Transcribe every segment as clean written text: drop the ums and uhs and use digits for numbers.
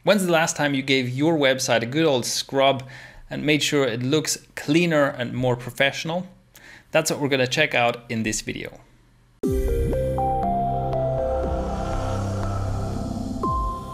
When's the last time you gave your website a good old scrub and made sure it looks cleaner and more professional? That's what we're going to check out in this video.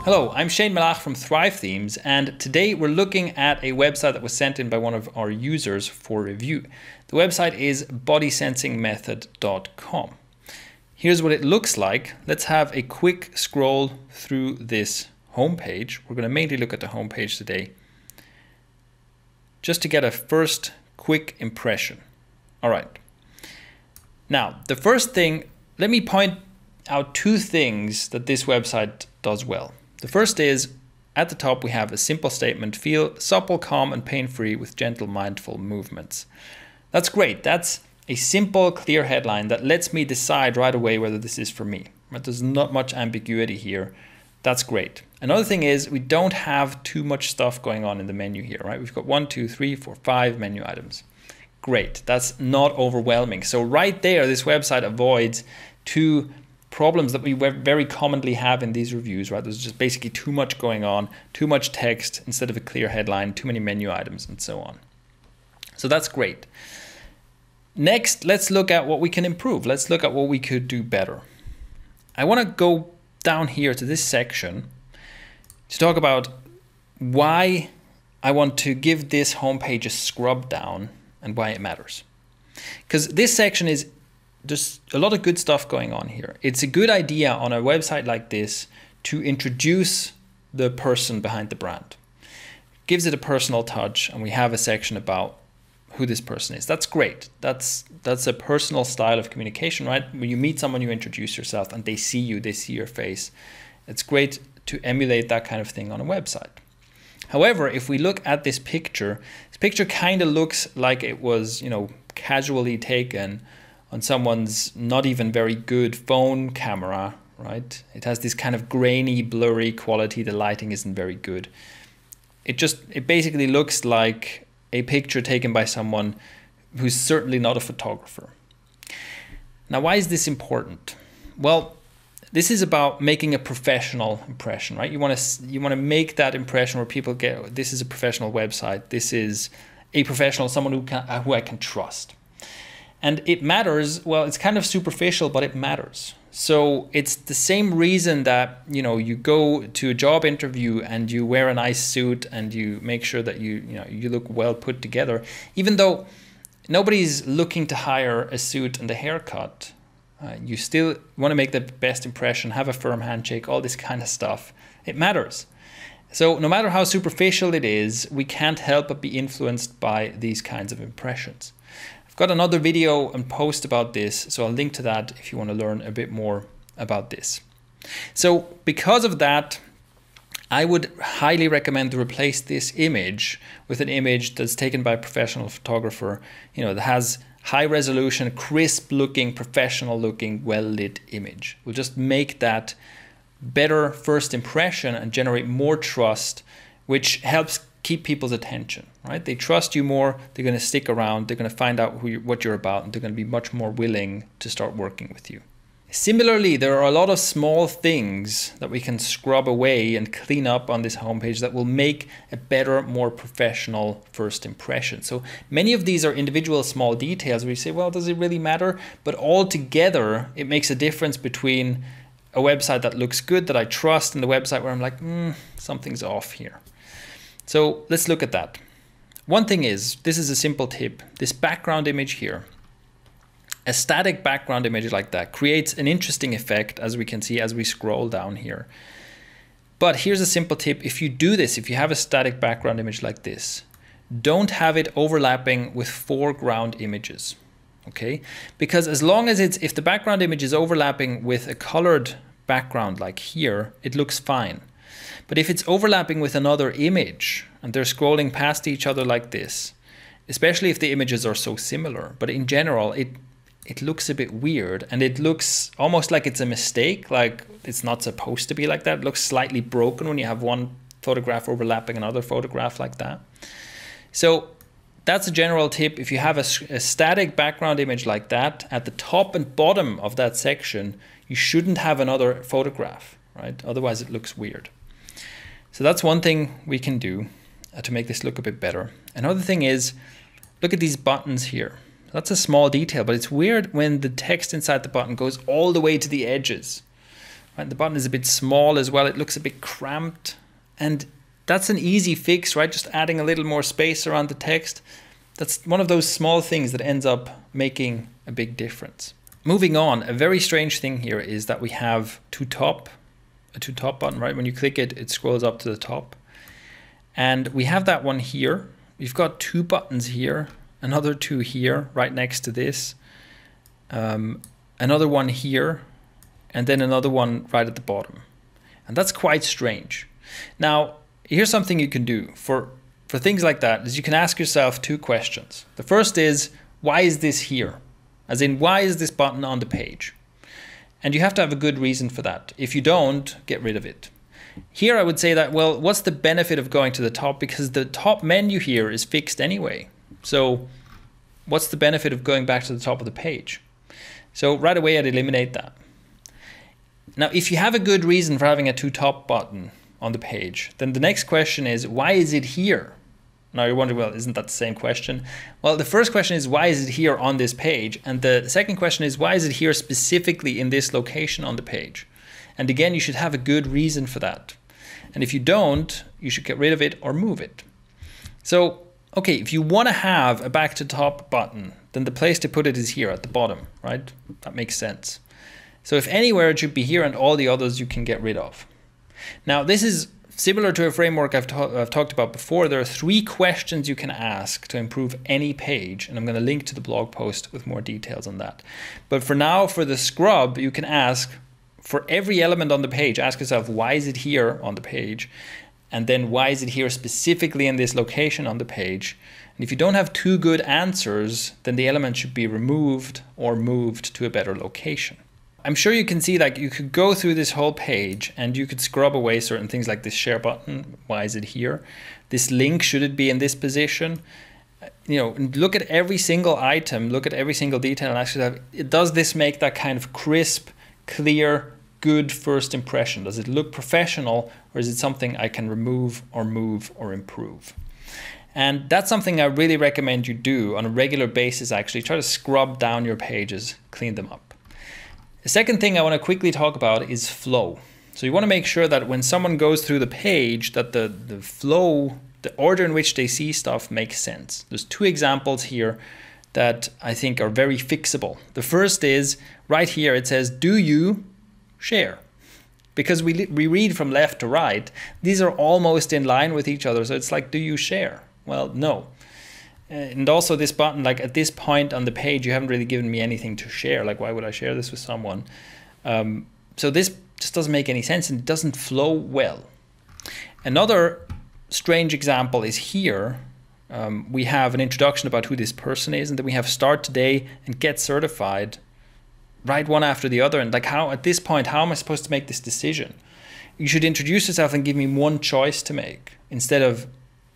Hello, I'm Shane Malach from Thrive Themes, and today we're looking at a website that was sent in by one of our users for review. The website is bodysensingmethod.com. Here's what it looks like. Let's have a quick scroll through this homepage. We're going to mainly look at the homepage today, just to get a first quick impression. All right. Now, the first thing, let me point out two things that this website does well. The first is, at the top we have a simple statement: feel supple, calm, and pain-free with gentle, mindful movements. That's great. That's a simple, clear headline that lets me decide right away whether this is for me. Right? There's not much ambiguity here. That's great. Another thing is we don't have too much stuff going on in the menu here, right? We've got 1, 2, 3, 4, 5 menu items. Great. That's not overwhelming. So right there, this website avoids two problems that we very commonly have in these reviews, right? There's just basically too much going on, too much text instead of a clear headline, too many menu items, and so on. So that's great. Next, let's look at what we can improve. Let's look at what we could do better. I want to go down here to this section to talk about why I want to give this homepage a scrub down and why it matters. Because this section is just a lot of good stuff going on here. It's a good idea on a website like this to introduce the person behind the brand. It gives it a personal touch, and we have a section about who this person is. That's great. That's a personal style of communication, right? When you meet someone, you introduce yourself and they see you, they see your face. It's great to emulate that kind of thing on a website. However, if we look at this picture kind of looks like it was, casually taken on someone's not even very good phone camera, right? It has this kind of grainy, blurry quality. The lighting isn't very good. It basically looks like a picture taken by someone who's certainly not a photographer. Now, why is this important? Well, this is about making a professional impression, right? You want to make that impression where people get, oh, this is a professional website. This is a professional, someone who I can trust. And it matters. Well, it's kind of superficial, but it matters. So it's the same reason that, you go to a job interview and you wear a nice suit and you make sure that you look well put together, even though nobody's looking to hire a suit and a haircut. You still want to make the best impression, have a firm handshake, all this kind of stuff. It matters. So no matter how superficial it is, we can't help but be influenced by these kinds of impressions. I've got another video and post about this, so I'll link to that if you want to learn a bit more about this. So because of that, I would highly recommend to replace this image with an image that's taken by a professional photographer, that has high resolution, crisp looking, professional looking, well lit image. We'll just make that better first impression and generate more trust, which helps keep people's attention, right? They trust you more, they're going to stick around, they're going to find out what you're about, and they're going to be much more willing to start working with you. Similarly, there are a lot of small things that we can scrub away and clean up on this homepage that will make a better, more professional first impression. So many of these are individual small details where you say, well, does it really matter? But all together, it makes a difference between a website that looks good, that I trust, and the website where I'm like, something's off here. So let's look at that. One thing is, this is a simple tip, this background image here. A static background image like that creates an interesting effect, as we can see as we scroll down here. But here's a simple tip. If you do this, if you have a static background image like this, don't have it overlapping with foreground images, okay? Because as long as if the background image is overlapping with a colored background like here, it looks fine. But if it's overlapping with another image and they're scrolling past each other like this, especially if the images are so similar, but in general, it looks a bit weird, and it looks almost like it's a mistake, like it's not supposed to be like that. It looks slightly broken when you have one photograph overlapping another photograph like that. So that's a general tip. If you have a static background image like that, at the top and bottom of that section, you shouldn't have another photograph, right? Otherwise it looks weird. So that's one thing we can do to make this look a bit better. Another thing is, look at these buttons here. That's a small detail, but it's weird when the text inside the button goes all the way to the edges. Right? The button is a bit small as well. It looks a bit cramped, and that's an easy fix, right? Just adding a little more space around the text. That's one of those small things that ends up making a big difference. Moving on, a very strange thing here is that we have a to top button, right? When you click it, it scrolls up to the top. And we have that one here. We've got 2 buttons here, another 2 here, right next to this, another one here, and then another one right at the bottom. And that's quite strange. Now, here's something you can do for things like that, is you can ask yourself 2 questions. The first is, why is this here? As in, why is this button on the page? And you have to have a good reason for that. If you don't, get rid of it. Here I would say that, well, what's the benefit of going to the top? Because the top menu here is fixed anyway. So what's the benefit of going back to the top of the page? So right away I'd eliminate that. Now, if you have a good reason for having a to top button on the page, then the next question is, why is it here? Now you're wondering, well, isn't that the same question? Well, the first question is, why is it here on this page? And the second question is, why is it here specifically in this location on the page? And again, you should have a good reason for that. And if you don't, you should get rid of it or move it. So, okay, if you want to have a back to top button, then the place to put it is here at the bottom, right? That makes sense. So if anywhere, it should be here, and all the others you can get rid of. Now, this is similar to a framework I've talked about before. There are 3 questions you can ask to improve any page, and I'm going to link to the blog post with more details on that. But for now, for the scrub, you can ask, for every element on the page, ask yourself, why is it here on the page? And then why is it here specifically in this location on the page? And if you don't have 2 good answers, then the element should be removed or moved to a better location. I'm sure you can see that you could go through this whole page and you could scrub away certain things like this share button. Why is it here? This link, should it be in this position? You know, look at every single item, look at every single detail and ask yourself, does this make that kind of crisp, clear, good first impression? Does it look professional, or is it something I can remove or move or improve? And that's something I really recommend you do on a regular basis. Actually, try to scrub down your pages, clean them up. The second thing I want to quickly talk about is flow. So you want to make sure that when someone goes through the page, that the flow, the order in which they see stuff makes sense. There's 2 examples here that I think are very fixable. The first is right here, it says, do you share? Because we read from left to right, these are almost in line with each other. So it's like, do you share? Well, no. And also this button, like at this point on the page, you haven't really given me anything to share. Like, why would I share this with someone? So this just doesn't make any sense, and it doesn't flow well. Another strange example is here. We have an introduction about who this person is, and then we have start today and get certified right one after the other. And like, how at this point, how am I supposed to make this decision? You should introduce yourself and give me one choice to make instead of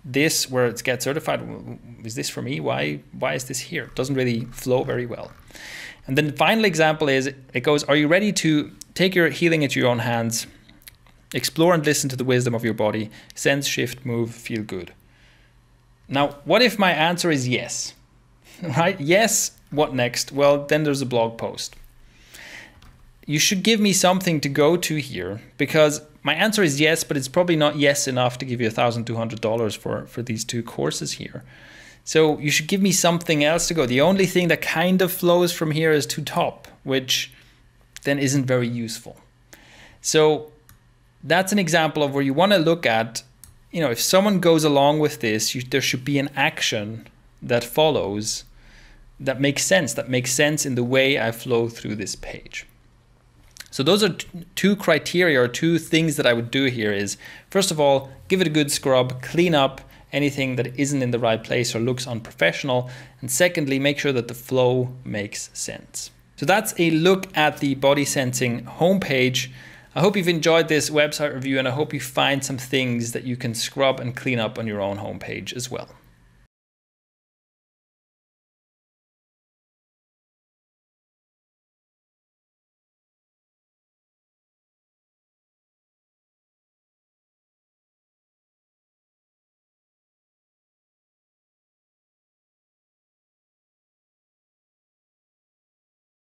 this where it's get certified. Is this for me? Why is this here? It doesn't really flow very well. And then the final example is, it goes, are you ready to take your healing into your own hands, explore and listen to the wisdom of your body, sense, shift, move, feel good? Now, what if my answer is yes, right? Yes, what next? Well, then there's a blog post. You should give me something to go to here, because my answer is yes, but it's probably not yes enough to give you $1,200 for these 2 courses here. So you should give me something else to go. The only thing that kind of flows from here is to top, which then isn't very useful. So that's an example of where you want to look at, you know, if someone goes along with this, there should be an action that follows that makes sense in the way I flow through this page. So those are 2 criteria, or 2 things that I would do here is, first of all, give it a good scrub, clean up anything that isn't in the right place or looks unprofessional. And secondly, make sure that the flow makes sense. So that's a look at the body sensing homepage. I hope you've enjoyed this website review, and I hope you find some things that you can scrub and clean up on your own homepage as well.